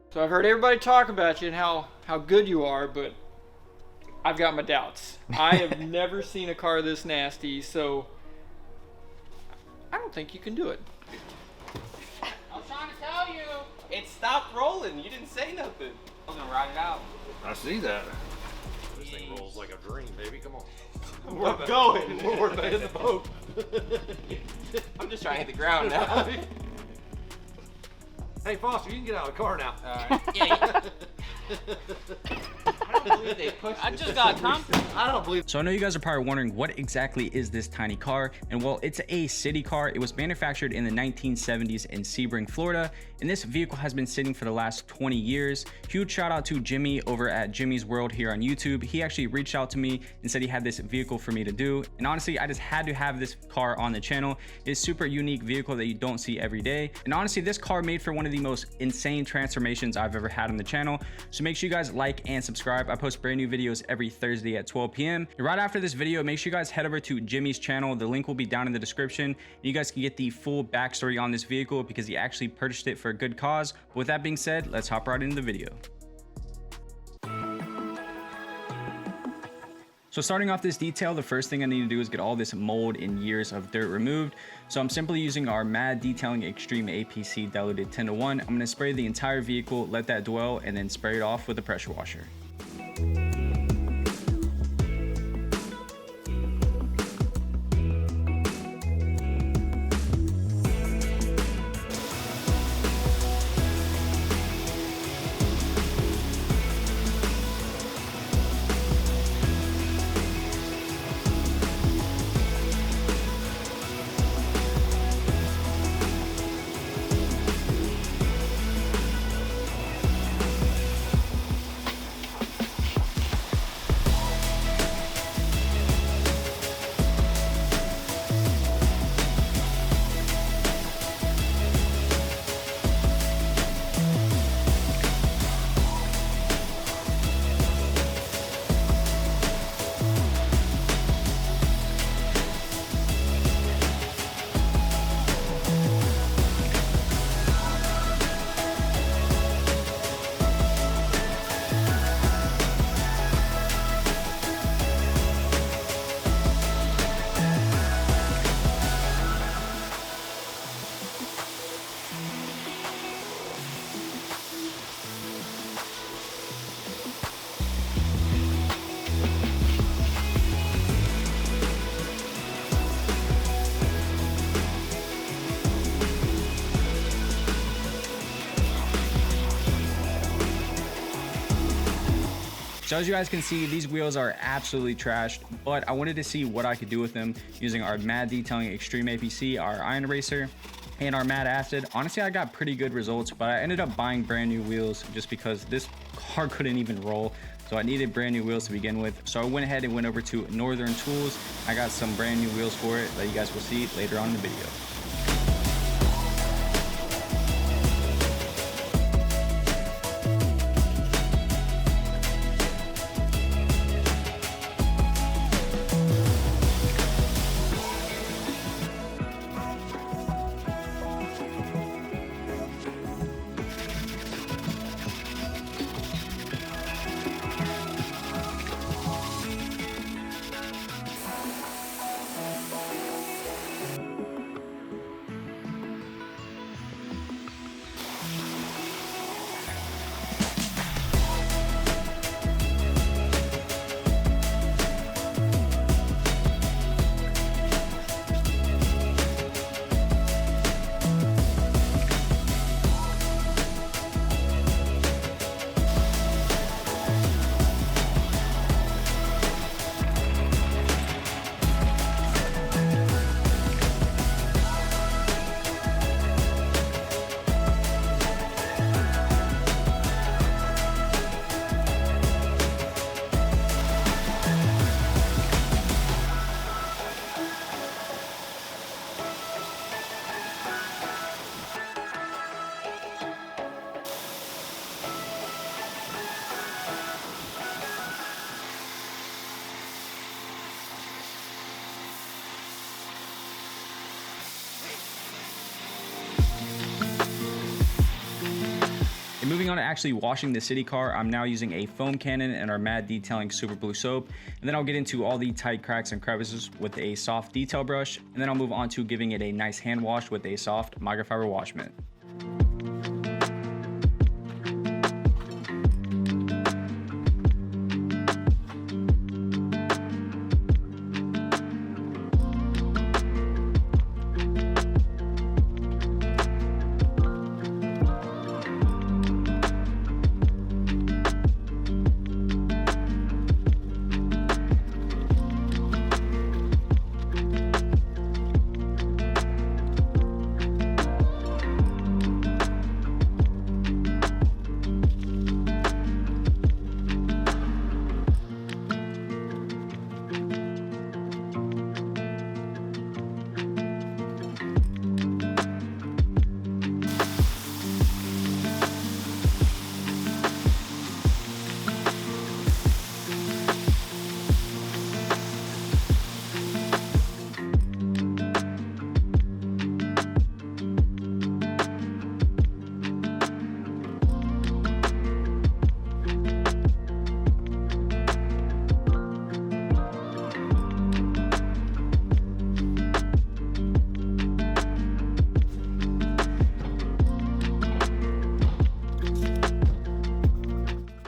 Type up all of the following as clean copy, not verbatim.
So I've heard everybody talk about you and how good you are, but I've got my doubts. I have never seen a car this nasty, so I don't think you can do it. I was trying to tell you. It stopped rolling. You didn't say nothing. I was gonna ride it out. I see that. This thing rolls like a dream, baby. Come on. We're going. We're in the boat. I'm just trying to hit the ground now. Hey, Foster, you can get out of the car now. Yeah. I don't believe they pushed I just got confident. I don't believe. So I know you guys are probably wondering what exactly is this tiny car, and well, it's a city car. It was manufactured in the 1970s in Sebring, Florida, and this vehicle has been sitting for the last 20 years. Huge shout out to Jimmy over at Jimmy's World here on YouTube. He actually reached out to me and said he had this vehicle for me to do, and honestly, I just had to have this car on the channel. It's a super unique vehicle that you don't see every day, and honestly, this car made for one of the most insane transformations I've ever had on the channel. So make sure you guys like and subscribe. I post brand new videos every Thursday at 12 p.m. And right after this video, make sure you guys head over to Jimmy's channel. The link will be down in the description. And you guys can get the full backstory on this vehicle because he actually purchased it for a good cause. But with that being said, let's hop right into the video. So starting off this detail, the first thing I need to do is get all this mold and years of dirt removed. So I'm simply using our M.A.D Detailing Extreme APC diluted 10:1. I'm going to spray the entire vehicle, let that dwell, and then spray it off with a pressure washer. So as you guys can see, these wheels are absolutely trashed, but I wanted to see what I could do with them using our M.A.D Detailing Extreme APC, our iron eraser, and our matte acid. Honestly, I got pretty good results, but I ended up buying brand new wheels just because this car couldn't even roll. So I needed brand new wheels to begin with. So I went ahead and went over to Northern Tools. I got some brand new wheels for it that you guys will see later on in the video. And moving on to actually washing the CITICAR, I'm now using a foam cannon and our M.A.D detailing super blue soap. And then I'll get into all the tight cracks and crevices with a soft detail brush. And then I'll move on to giving it a nice hand wash with a soft microfiber wash mitt.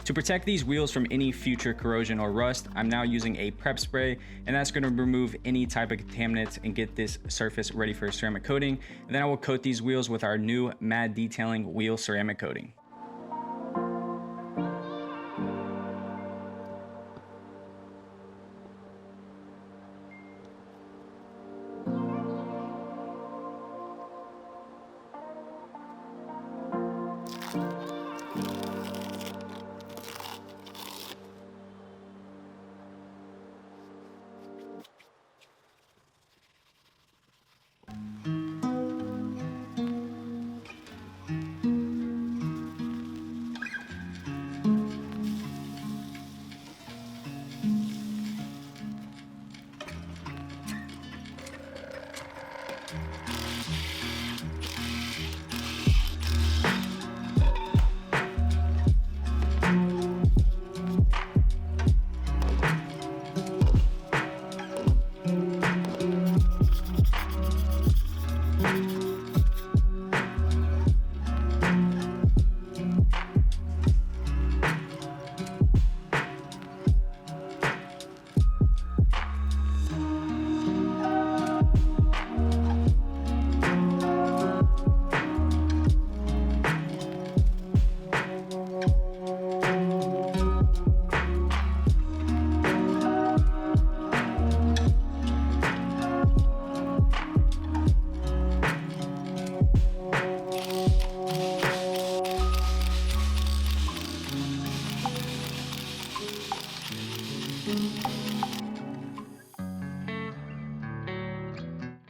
To protect these wheels from any future corrosion or rust, I'm now using a prep spray, and that's going to remove any type of contaminants and get this surface ready for ceramic coating. And then I will coat these wheels with our new M.A.D detailing wheel ceramic coating.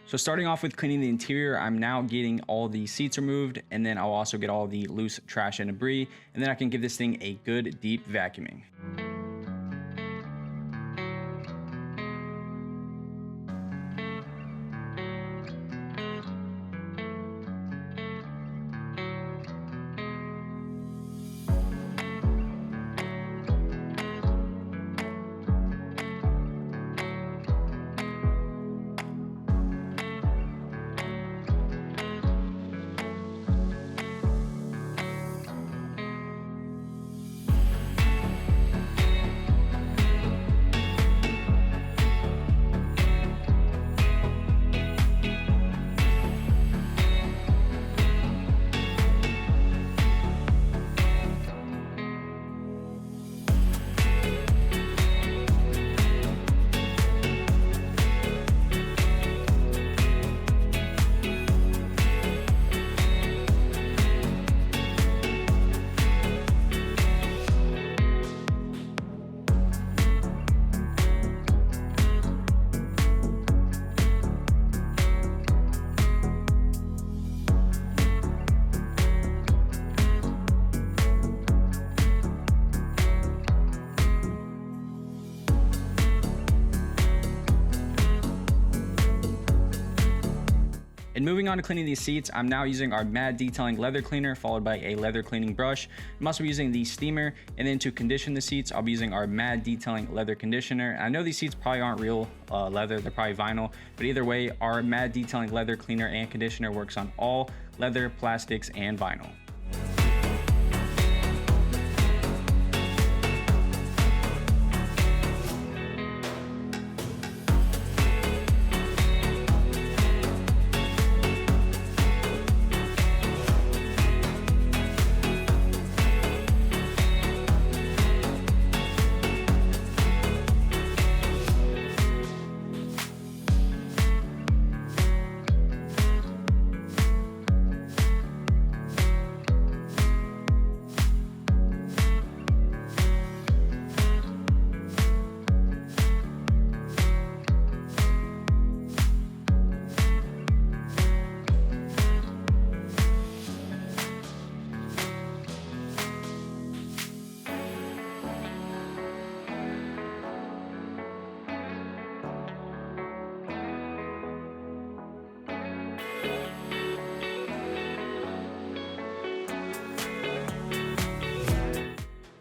So starting off with cleaning the interior, I'm now getting all the seats removed, and then I'll also get all the loose trash and debris, and then I can give this thing a good deep vacuuming. And moving on to cleaning these seats, I'm now using our M.A.D detailing leather cleaner followed by a leather cleaning brush. I'm also using the steamer, and then to condition the seats, I'll be using our M.A.D detailing leather conditioner. And I know these seats probably aren't real leather, they're probably vinyl, but either way, our M.A.D detailing leather cleaner and conditioner works on all leather, plastics, and vinyl.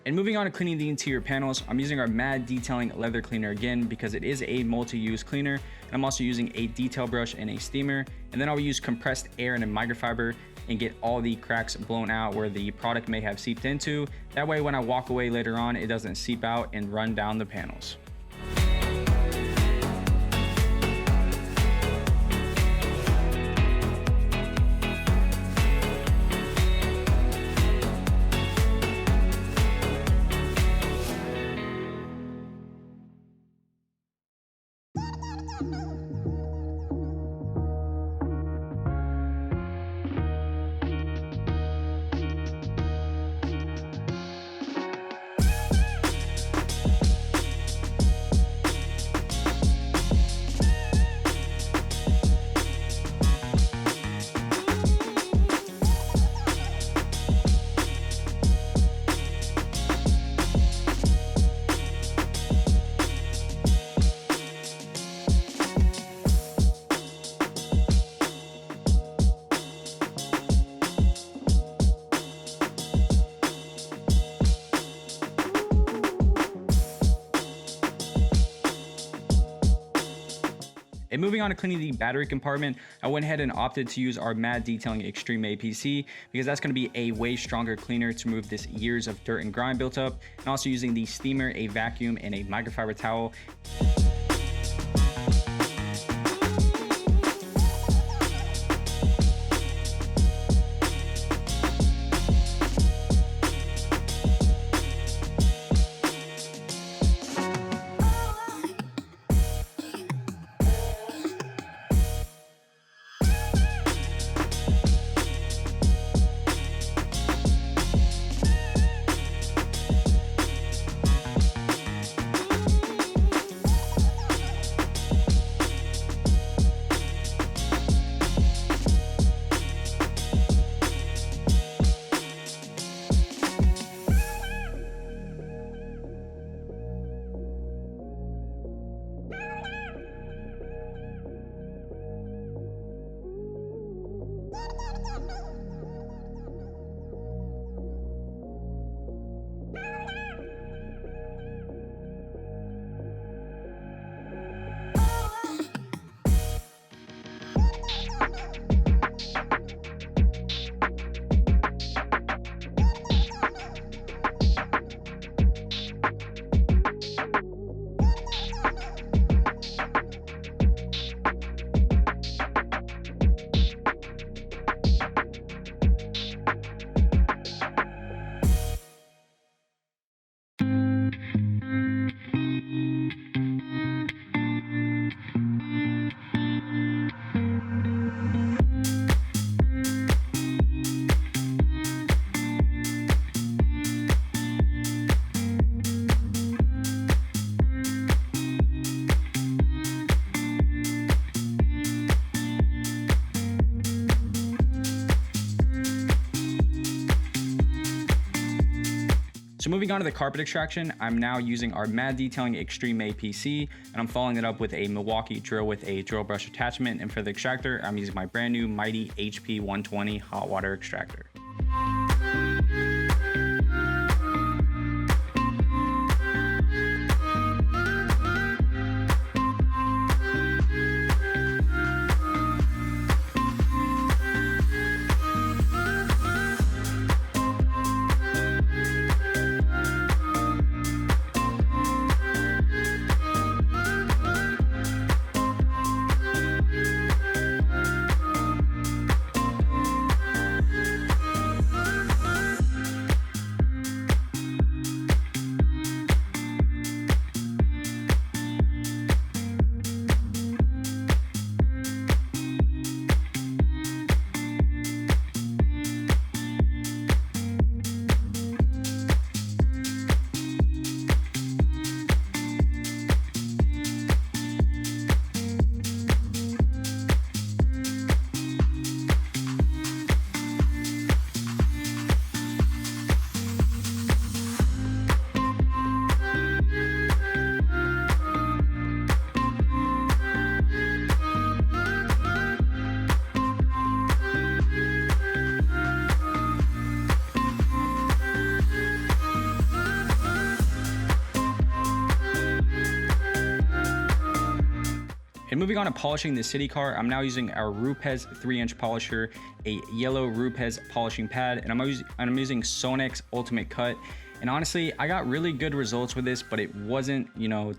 And moving on to cleaning the interior panels, I'm using our M.A.D detailing leather cleaner again because it is a multi-use cleaner. And I'm also using a detail brush and a steamer. And then I'll use compressed air and a microfiber and get all the cracks blown out where the product may have seeped into. That way when I walk away later on, it doesn't seep out and run down the panels. And moving on to cleaning the battery compartment, I went ahead and opted to use our M.A.D detailing Extreme APC because that's going to be a way stronger cleaner to remove this years of dirt and grime built up. And also using the steamer, a vacuum, and a microfiber towel. So moving on to the carpet extraction, I'm now using our M.A.D Detailing Extreme APC, and I'm following it up with a Milwaukee drill with a drill brush attachment. And for the extractor, I'm using my brand new M.A.D HP 120 hot water extractor. And moving on to polishing the CITICAR, I'm now using our Rupes 3-inch polisher, a yellow Rupes polishing pad, and I'm using Sonex Ultimate Cut. And honestly, I got really good results with this, but it wasn't,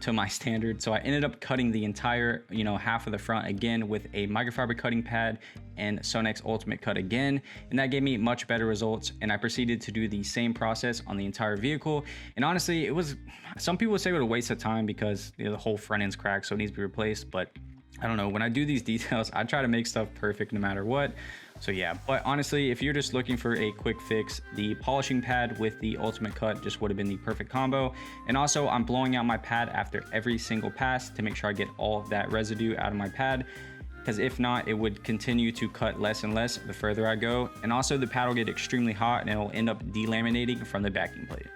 to my standard. So I ended up cutting the entire, half of the front again with a microfiber cutting pad and Sonex Ultimate Cut again. And that gave me much better results. And I proceeded to do the same process on the entire vehicle. And honestly, it was, some people would say it was a waste of time because the whole front end's cracked, so it needs to be replaced. But I don't know, when I do these details, I try to make stuff perfect no matter what. So yeah, but honestly, if you're just looking for a quick fix, the polishing pad with the Ultimate Cut just would have been the perfect combo. And also, I'm blowing out my pad after every single pass to make sure I get all of that residue out of my pad, because if not, it would continue to cut less and less the further I go. And also, the pad will get extremely hot and it will end up delaminating from the backing plate.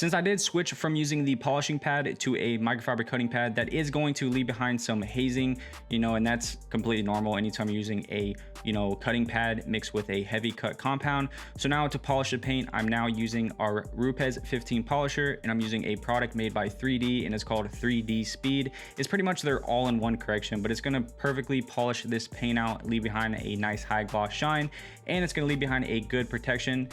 Since I did switch from using the polishing pad to a microfiber cutting pad, that is going to leave behind some hazing, you know, and that's completely normal anytime you're using a, you know, cutting pad mixed with a heavy cut compound. So now to polish the paint, I'm now using our Rupes 15 polisher, and I'm using a product made by 3D, and it's called 3D Speed. It's pretty much their all-in-one correction, but it's gonna perfectly polish this paint out, leave behind a nice high gloss shine, and it's gonna leave behind a good protection.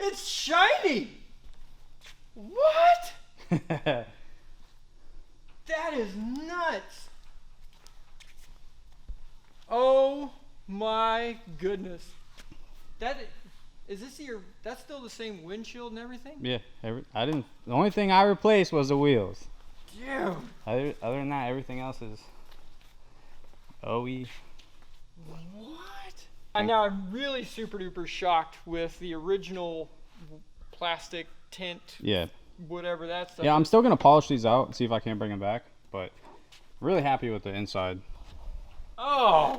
It's shiny! What? That is nuts! Oh my goodness. That's still the same windshield and everything? Yeah, the only thing I replaced was the wheels. Dude. Other than that, everything else is OE. What? And now I'm really super duper shocked with the original plastic tint. Yeah. Whatever that stuff. Yeah, I'm still gonna polish these out and see if I can bring them back, but really happy with the inside. Oh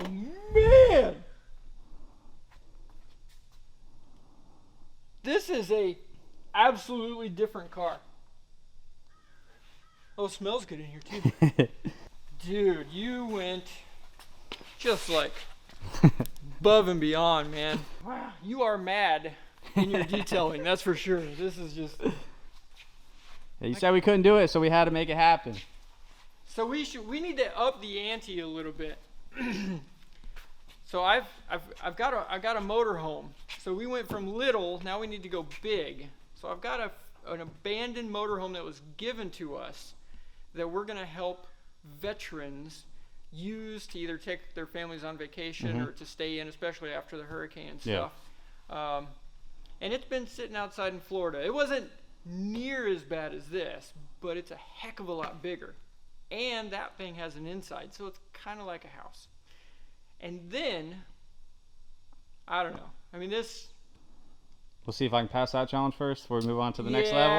man! This is a absolutely different car. Oh, it smells good in here too. Dude, you went just like above and beyond, man. Wow, you are mad in your detailing, that's for sure. This is just... Yeah, you said we couldn't do it, so we had to make it happen. So we need to up the ante a little bit. So I've got a motorhome. So we went from little, now we need to go big. So I've got an abandoned motorhome that was given to us that we're gonna help veterans use to either take their families on vacation or to stay in, especially after the hurricane and stuff. Yeah. And it's been sitting outside in Florida. It wasn't near as bad as this, but it's a heck of a lot bigger. And that thing has an inside, so it's kind of like a house. And then, I don't know. I mean, this... We'll see if I can pass that challenge first before we move on to the next level.